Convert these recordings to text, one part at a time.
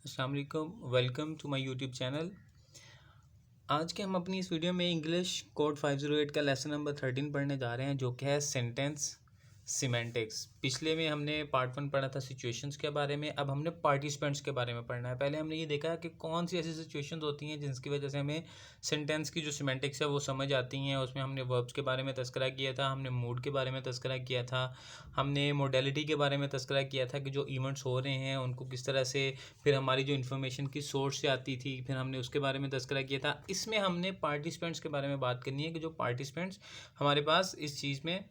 अस्सलाम वालेकुम, welcome to my YouTube channel. आज के हम अपनी इस वीडियो में इंग्लिश कोड 508 का लेसन नंबर 13 पढ़ने जा रहे हैं, जो कि है सेंटेंस सिमेंटिक्स। पिछले में हमने पार्ट 1 पढ़ा था सिचुएशंस के बारे में। अब हमने पार्टिसिपेंट्स के बारे में पढ़ना है। पहले हमने ये देखा कि कौन सी ऐसी सिचुएशंस होती हैं जिसकी वजह से हमें सेंटेंस की जो सिमेंटिक्स है वो समझ आती हैं। उसमें हमने वर्ब्स के बारे में तस्करा किया था, हमने मूड के बारे में तस्करा किया था, हमने मोडेलिटी के बारे में तस्करा किया था कि जो इवेंट्स हो रहे हैं उनको किस तरह से, फिर हमारी जो इन्फॉर्मेशन की सोर्स से आती थी, फिर हमने उसके बारे में तस्करा किया था। इसमें हमने पार्टिसिपेंट्स के बारे में बात करनी है कि जो पार्टिसिपेंट्स हमारे पास इस चीज़ में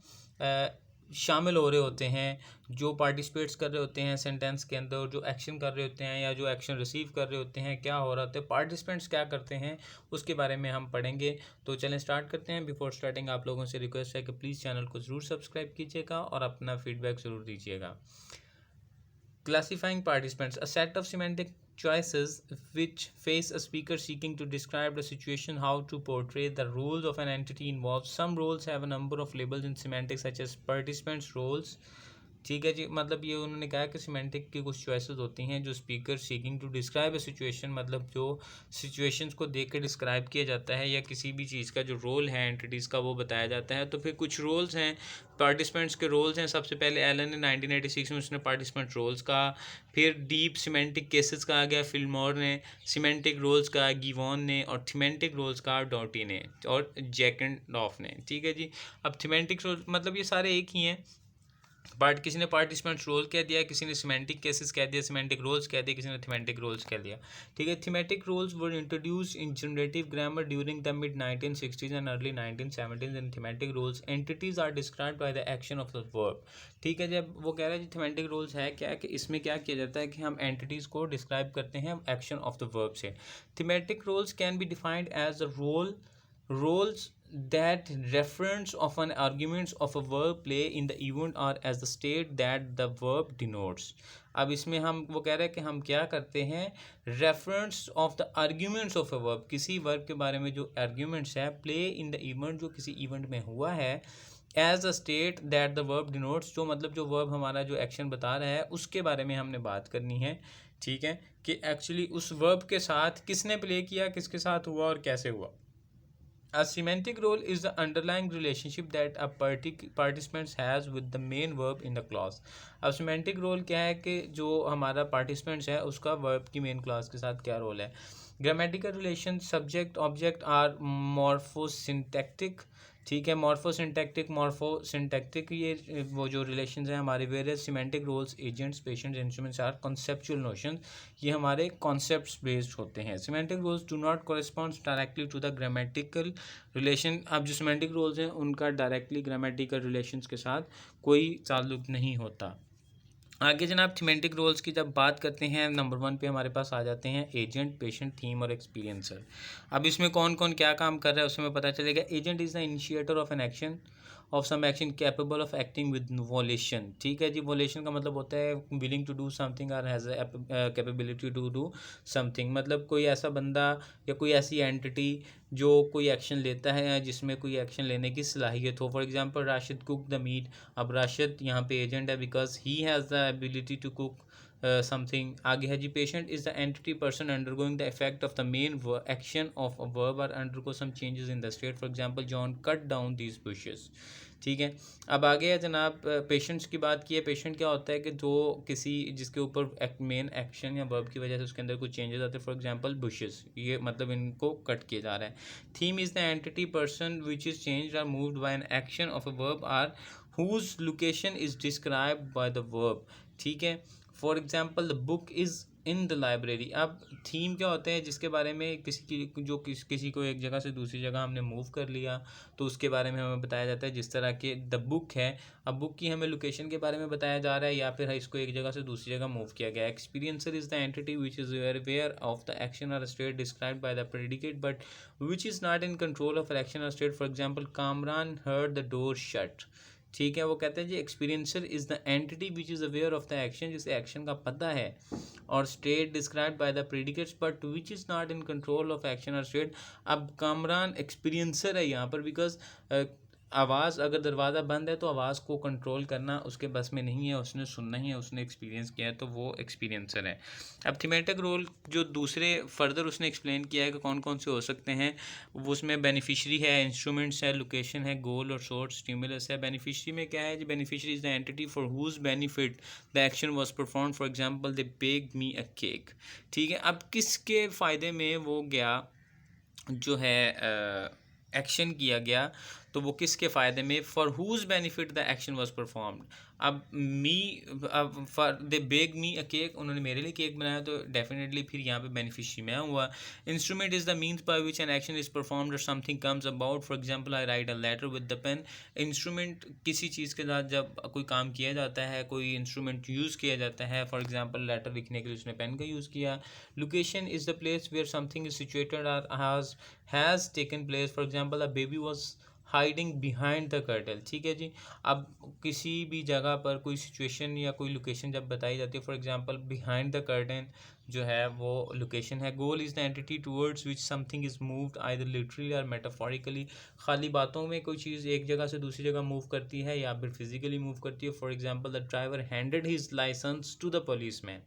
शामिल हो रहे होते हैं, जो पार्टिसिपेट्स कर रहे होते हैं सेंटेंस के अंदर, जो एक्शन कर रहे होते हैं या जो एक्शन रिसीव कर रहे होते हैं, क्या हो रहा होता है, पार्टिसिपेंट्स क्या करते हैं, उसके बारे में हम पढ़ेंगे। तो चलें स्टार्ट करते हैं। बिफोर स्टार्टिंग आप लोगों से रिक्वेस्ट है कि प्लीज़ चैनल को ज़रूर सब्सक्राइब कीजिएगा और अपना फीडबैक ज़रूर दीजिएगा। Classifying participants, a set of semantic choices which face a speaker seeking to describe the situation. How to portray the roles of an entity involved. Some roles have a number of labels in semantics such as participants roles. ठीक है जी, मतलब ये उन्होंने कहा कि semantic की कुछ choices होती हैं जो speaker seeking to describe a situation, मतलब जो सिचुएशंस को देख के डिस्क्राइब किया जाता है या किसी भी चीज़ का जो रोल है एंटिटीज़ का वो बताया जाता है। तो फिर कुछ रोल्स हैं, पार्टिसिपेंट्स के रोल्स हैं। सबसे पहले एलन ने 1986 में उसने पार्टिसिपेंट रोल्स का, फिर डीप सीमेंटिक केसेस कहा गया फिल्मोर ने, सीमेंटिक रोल्स का गिवॉन ने, और थीमेटिक रोल्स का डॉटी ने और जैकेंडॉफ ने। ठीक है जी। अब थीमेटिक रोल्स मतलब ये सारे एक ही हैं। किसी ने पार्टिसिपेंट रोल कह दिया, किसी ने सिमेंटिक केसेस कह दिया, सिमेंटिक रोल्स कह दिया, किसी ने थीमेटिक रोल्स कह दिया। ठीक है। Thematic roles were introduce in generative grammar during the mid 1960s and early 1970s। In thematic roles entities are described by the action of the verb. ठीक है। जब वो कह रहा है जी थीमेटिक रोल्स है क्या, कि इसमें क्या किया जाता है कि हम एंटिटीज़ को डिस्क्राइब करते हैं एक्शन ऑफ द वर्ब से। Thematic roles can be defined as the roles that reference of an arguments of a verb play in the event or as the state that the verb denotes। अब इसमें हम वो कह रहे हैं कि हम क्या करते हैं, reference of the arguments of a verb, किसी वर्ब के बारे में जो आर्ग्यूमेंट्स है, प्ले इन द इवेंट, जो किसी इवेंट में हुआ है, as a state that the verb denotes, जो मतलब जो वर्ब हमारा जो एक्शन बता रहा है उसके बारे में हमने बात करनी है। ठीक है, कि एक्चुअली उस वर्ब के साथ किसने प्ले किया, किसके साथ हुआ और कैसे हुआ। A semantic role is the underlying relationship that a participant has with the main verb in the clause। अब semantic role क्या है कि जो हमारा participants है उसका verb की main clause के साथ क्या role है। Grammatical relations subject object are morphosyntactic। ठीक है, मॉर्फोसिंटैक्टिक ये वो जो रिलेशंस हैं हमारे various semantic roles, agents, patients, instruments are conceptual notions, ये हमारे कॉन्सेप्ट्स बेस्ड होते हैं। Semantic roles do not correspond directly to the grammatical relation. अब जो सिमेंटिक रोल्स हैं उनका डायरेक्टली ग्रामेटिकल रिलेशंस के साथ कोई ताल्लुक नहीं होता। आगे जनाब थीमेटिक रोल्स की जब बात करते हैं, नंबर 1 पे हमारे पास आ जाते हैं एजेंट, पेशेंट, थीम और एक्सपीरियंसर। अब इसमें कौन कौन क्या काम कर रहा है उसमें पता चलेगा। Agent is the initiator of an action, of some action capable of acting with volition. ठीक है जी, वोलेशन का मतलब होता है विलिंग टू डू समथिंग और has capability to do something, मतलब कोई ऐसा बंदा या कोई ऐसी एंटिटी जो कोई एक्शन लेता है या जिसमें कोई एक्शन लेने की सलाहियत हो। For example Rashid cook the meat. अब राशिद यहाँ पे एजेंट है because he has the ability to cook something. आगे है जी patient is the entity person undergoing the effect of the main action of a verb और undergo some changes in the state. For example John cut down these bushes. ठीक है। अब आगे है जनाब पेशेंट्स की बात की है। पेशेंट क्या होता है कि जो किसी जिसके ऊपर मेन एक्शन या वर्ब की वजह से उसके अंदर कुछ चेंजेस आते हैं। फॉर एग्जांपल बुशेस, ये मतलब इनको कट किया जा रहा है। Theme is the entity person which is changed और moved by an action of a verb or whose location is described by the verb. ठीक है। For example the book is in the library. अब theme क्या होता है, जिसके बारे में किसी को एक जगह से दूसरी जगह हमने मूव कर लिया तो उसके बारे में हमें बताया जाता है। जिस तरह के द बुक है, अब बुक की हमें लोकेशन के बारे में बताया जा रहा है या फिर इसको एक जगह से दूसरी जगह मूव किया गया। Experiencer is the entity which is aware of the action और state described by the predicate but which is not in control of action और state. For example Kamran heard the door shut. ठीक है, वो कहते हैं जी experiencer is the entity which is aware of the action, जिसे action का पता है, और state described by the predicates but which is not in control of action और स्टेट। अब कामरान एक्सपीरियंसर है यहाँ पर बिकॉज आवाज़ अगर दरवाज़ा बंद है तो आवाज़ को कंट्रोल करना उसके बस में नहीं है, उसने सुनना ही है, उसने एक्सपीरियंस किया है, तो वो एक्सपीरियंसर है। अब थीमेटिक रोल जो दूसरे फर्दर उसने एक्सप्लेन किया है कि कौन कौन से हो सकते हैं, वो उसमें बेनिफिशरी है, इंस्ट्रूमेंट्स है, लोकेशन है, गोल और सोर्स, स्टिमुलस है। बेनिफिशरी में क्या है जी, beneficiary is the entity for whose benefit the action was perform, for example they bag me a cake. ठीक है, अब किसके फ़ायदे में वो गया जो है एक्शन किया गया, तो वो किसके फ़ायदे में, for whose benefit the action was performed. अब मी, अब for they bag me a cake, उन्होंने मेरे लिए केक बनाया, तो डेफिनेटली फिर यहाँ पे बेनिफिशरी मैं हुआ। Instrument is the means by which an action is performed और something comes about, for example I write a letter with the pen. Instrument किसी चीज़ के साथ जब कोई काम किया जाता है, कोई इंस्ट्रूमेंट यूज़ किया जाता है, फॉर एग्जाम्पल लेटर लिखने के लिए उसने पेन का यूज़ किया। Location is the place where something is situated और has taken place, for example a baby was hiding behind the curtain. ठीक है जी, अब किसी भी जगह पर कोई सिचुएशन या कोई लोकेशन जब बताई जाती है, for example behind the curtain जो है वो लोकेशन है। Goal is the entity towards which something is moved either literally और मेटाफोरिकली। खाली बातों में कोई चीज़ एक जगह से दूसरी जगह मूव करती है या फिर फिजिकली मूव करती है। For example the driver handed his license to the policeman.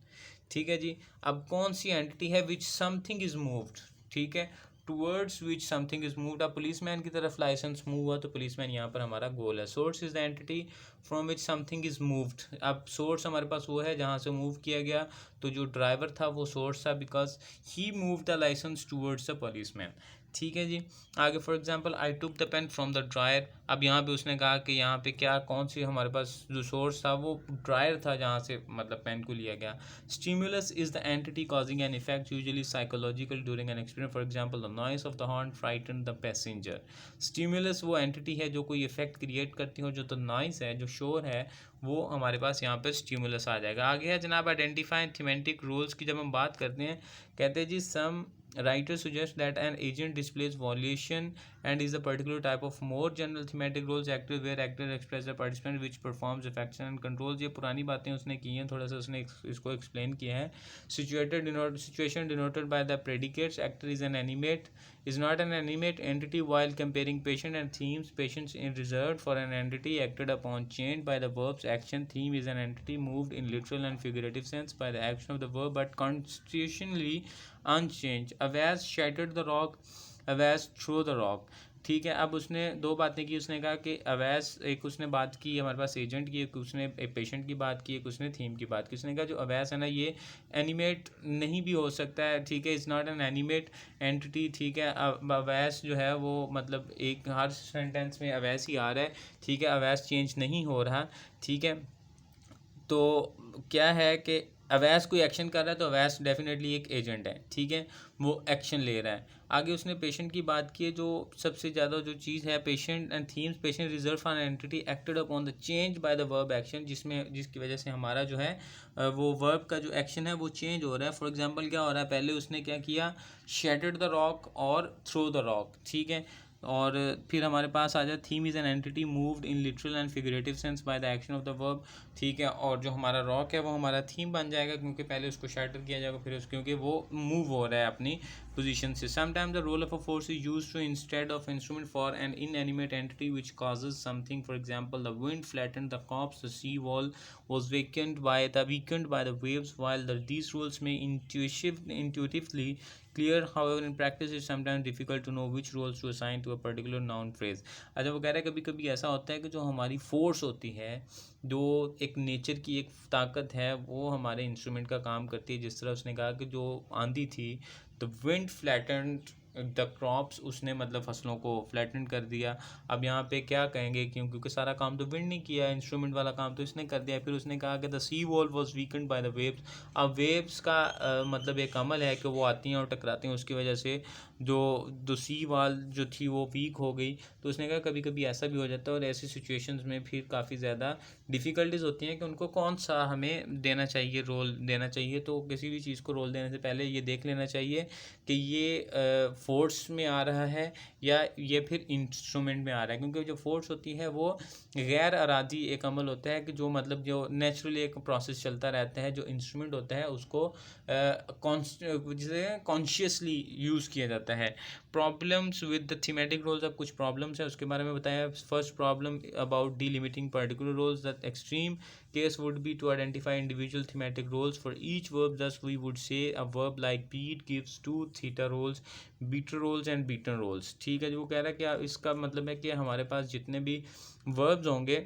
ठीक है जी, अब कौन सी एंटिटी है विच समथिंग इज़ मूव्ड, ठीक है, towards which something is moved. अब पुलिसमैन की तरफ लाइसेंस मूव हुआ, तो पुलिसमैन यहाँ पर हमारा गोल है। Source is the entity from which something is moved. अब सोर्स हमारे पास वो है जहाँ से मूव किया गया, तो जो ड्राइवर था वो सोर्स था, because he move the license towards the policeman. ठीक है जी, आगे for example I took the pen from the drawer. अब यहाँ पे उसने कहा कि यहाँ पे क्या कौन सी हमारे पास जो सोर्स था वो ड्रायर था जहाँ से मतलब पेन को लिया गया। Stimulus is the entity causing an effect usually psychological during an experience, for example the noise of the horn frighten the passenger. Stimulus वो एंटिटी है जो कोई इफेक्ट क्रिएट करती है, और जो तो नॉइस है, जो शोर है, वो हमारे पास यहाँ पर स्टिमुलस आ जाएगा। आगे है जनाब आइडेंटिफाई थीमेटिक रूल्स की जब हम बात करते हैं, कहते हैं जी सम writer suggests that an agent displays volition and is a particular type of more general thematic roles acted where actor express a participant which performs affection and controls। ये पुरानी बातें उसने की हैं, थोड़ा सा उसने इसको एक्सप्लेन किया है। Situation denoted by the predicates, actor is an animate is not an animate entity while comparing patient and themes. Patients is reserved for an entity acted upon changed by the verbs action. Theme is an entity moved in literal and figurative sense by the action of the verb but constitutionally unchanged। Awais shattered the rock, Awais throw the rock। ठीक है, अब उसने दो बातें की। उसने कहा कि अवैस, एक उसने बात की हमारे पास एजेंट की, एक उसने एक पेशेंट की बात की, एक उसने थीम की बात की। उसने कहा जो अवैस है ना, ये एनिमेट नहीं भी हो सकता है। ठीक है, is not an animate entity. ठीक है, अवैस जो है वो मतलब एक हर सेंटेंस में अवैस ही आ रहा है। ठीक है, अवैस चेंज नहीं हो रहा। ठीक है, तो क्या है कि अवैस कोई एक्शन कर रहा है, तो अवैस डेफिनेटली एक एजेंट है। ठीक है, वो एक्शन ले रहा है। आगे उसने पेशेंट की बात की है, जो सबसे ज़्यादा जो चीज़ है patient and themes. Patient reserve on entity acted upon the change bye the verb action, जिसकी वजह से हमारा जो है वो वर्ब का जो एक्शन है वो चेंज हो रहा है। फॉर एग्जांपल क्या हो रहा है, पहले उसने क्या किया, शैटर्ड द रॉक और थ्रो द रॉक। ठीक है, और फिर हमारे पास आ जाए theme is an entity moved in literal and figurative sense bye the action of the verb. ठीक है, और जो हमारा रॉक है वो हमारा थीम बन जाएगा, क्योंकि पहले उसको शैटर किया जाएगा, फिर क्योंकि वो मूव हो रहा है अपनी पोजीशन से। Sometime the role of a force is used to instead of instrument for an inanimate entity which causes something. For example the wind flattened the crops, the sea wall was weakened by the waves, while these rules may intuitively clear, however in practice it's sometimes difficult to know which roles to assign to a particular noun phrase। अच्छा, वो कह रहा है कभी कभी ऐसा होता है कि जो हमारी फोर्स होती है, जो एक नेचर की एक ताकत है, वो हमारे इंस्ट्रूमेंट का काम करती है। जिस तरह उसने कहा कि जो आंधी थी, the wind flattened the crops, उसने मतलब फसलों को फ्लैटन कर दिया। अब यहाँ पे क्या कहेंगे, क्योंकि सारा काम तो विंड नहीं किया, इंस्ट्रूमेंट वाला काम तो इसने कर दिया। फिर उसने कहा कि the sea wall was weakened by the waves. अब वेव्स का मतलब एक अमल है कि वो आती हैं और टकराती हैं, उसकी वजह से जो सी वॉल जो थी वो वीक हो गई। तो उसने कहा कभी कभी ऐसा भी हो जाता है, और ऐसी सिचुएशंस में फिर काफ़ी ज़्यादा डिफ़िकल्टीज़ होती हैं कि उनको कौन सा हमें देना चाहिए, रोल देना चाहिए। तो किसी भी चीज़ को रोल देने से पहले ये देख लेना चाहिए कि ये फोर्स में आ रहा है या ये फिर इंस्ट्रूमेंट में आ रहा है। क्योंकि जो फोर्स होती है वो गैर अरादी एक अमल होता है कि जो मतलब जो नेचुरली एक प्रोसेस चलता रहता है। जो इंस्ट्रूमेंट होता है उसको जिसे कॉन्शियसली यूज़ किया जाता है। Problems with the thematic roles, अब कुछ प्रॉब्लम्स है उसके बारे में बताया। First problem about delimiting particular roles, the extreme case would be to identify individual thematic roles for each verb. Thus we would say a verb like beat gives two theta roles, beater roles and beaten roles। ठीक है, जो वो कह रहा है कि इसका मतलब है कि हमारे पास जितने भी verbs होंगे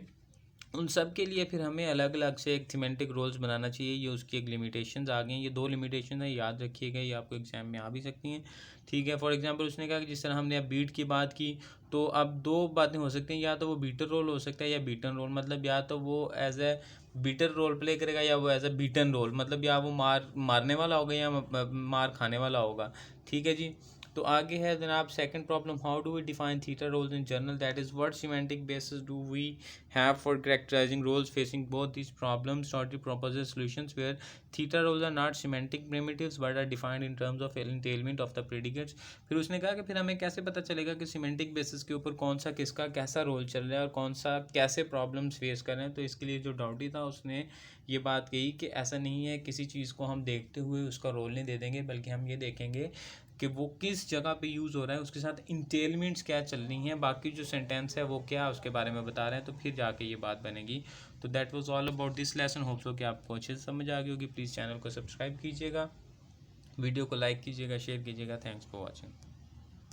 उन सब के लिए फिर हमें अलग अलग से एक थीमेटिक रोल्स बनाना चाहिए। ये उसकी एक लिमिटेशंस आ गई हैं, ये 2 लिमिटेशन है, याद रखिएगा, ये आपको एग्जाम में आ भी सकती हैं। ठीक है, फॉर एग्जांपल उसने कहा कि जिस तरह हमने अब बीट की बात की, तो अब 2 बातें हो सकती हैं, या तो वो बीटर रोल हो सकता है या बीटन रोल, मतलब या तो वो as a beater role play करेगा या वो एज ए बीटन रोल, मतलब या वो मारने वाला होगा या मार खाने वाला होगा। ठीक है जी, तो आगे है जनाब second problem, how do we define theta roles in general, that is what semantic basis do we have for characterizing roles facing both these problems. Shorty proposes solutions where theta roles are not semantic primitives but are defined in terms of entailment of the predicates। फिर उसने कहा कि फिर हमें कैसे पता चलेगा कि सिमेंटिक बेसिस के ऊपर कौन सा किसका कैसा रोल चल रहा है और कौन सा कैसे प्रॉब्लम्स फेस कर रहे हैं। तो इसके लिए जो डाउटी था उसने ये बात कही कि ऐसा नहीं है किसी चीज़ को हम देखते हुए उसका रोल नहीं दे देंगे, बल्कि हम ये देखेंगे कि वो किस जगह पे यूज़ हो रहा है, उसके साथ इंटेलमेंट्स क्या चल रही हैं, बाकी जो सेंटेंस है वो क्या उसके बारे में बता रहे हैं, तो फिर जाके ये बात बनेगी। तो that was all about this lesson, hope so कि आपको अच्छे से समझ आ गई होगी। प्लीज़ चैनल को सब्सक्राइब कीजिएगा, वीडियो को लाइक कीजिएगा, शेयर कीजिएगा। Thanks for watching.